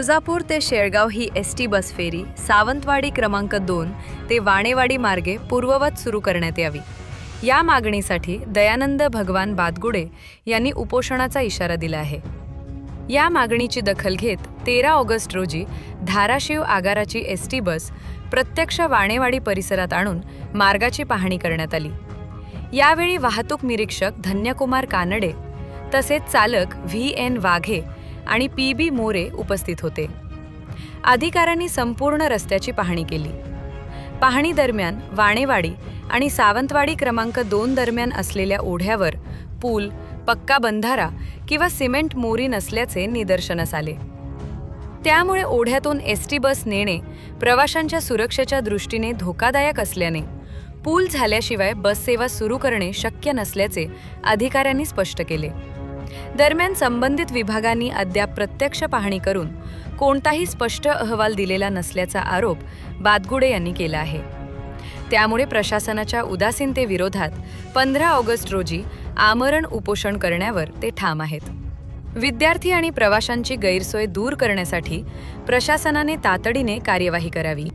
तुळजापूर ते शेळगाव ही ST bus फेरी सावंतवाडी क्रमांक 2 ते वाणेवाडी मार्गे पूर्ववत सुरू करण्यात यावी। या मागणीसाठी दयानंद भगवान बादगुडे यांनी उपोषणाचा इशारा दिला आहे। या मागणीची दखल घेत 13 ऑगस्ट रोजी धाराशिव आगाराची एसटी बस प्रत्यक्ष वाणेवाडी परिसरात आणून मार्गाची पाहणी करण्यात आली। यावेळी वाहतूक निरीक्षक धन्यकुमार कानडे तसेच चालक VN वाघे आणि PB मोरे उपस्थित होते। अधिकाऱ्यांनी संपूर्ण रस्त्याची पाहणी केली। पाहणी दरम्यान वाणेवाडी आणि सावंतवाडी क्रमांक 2 दरम्यान असलेल्या ओढ्यावर पूल, पक्का बंधारा किंवा सिमेंट मोरी नसल्याचे निदर्शनास आले। त्यामुळे ओढ्यातून एसटी बस नेणे प्रवाशांच्या सुरक्षेच्या दृष्टीने धोकादायक असल्याने पूल झाल्याशिवाय बस सेवा सुरू करणे शक्य नसल्याचे अधिकाऱ्यांनी स्पष्ट केले। दरम्यान संबंधित विभागांनी अद्याप प्रत्यक्ष पाहणी करून कोणताही स्पष्ट अहवाल दिलेला नसल्याचा आरोप बादगुडे यांनी केला आहे। त्यामुळे प्रशासनाच्या उदासीनतेविरोधात 15 ऑगस्ट रोजी आमरण उपोषण करण्यावर ते ठाम आहेत। विद्यार्थी आणि प्रवाशांची गैरसोय दूर करण्यासाठी प्रशासनाने तातडीने कार्यवाही करावी।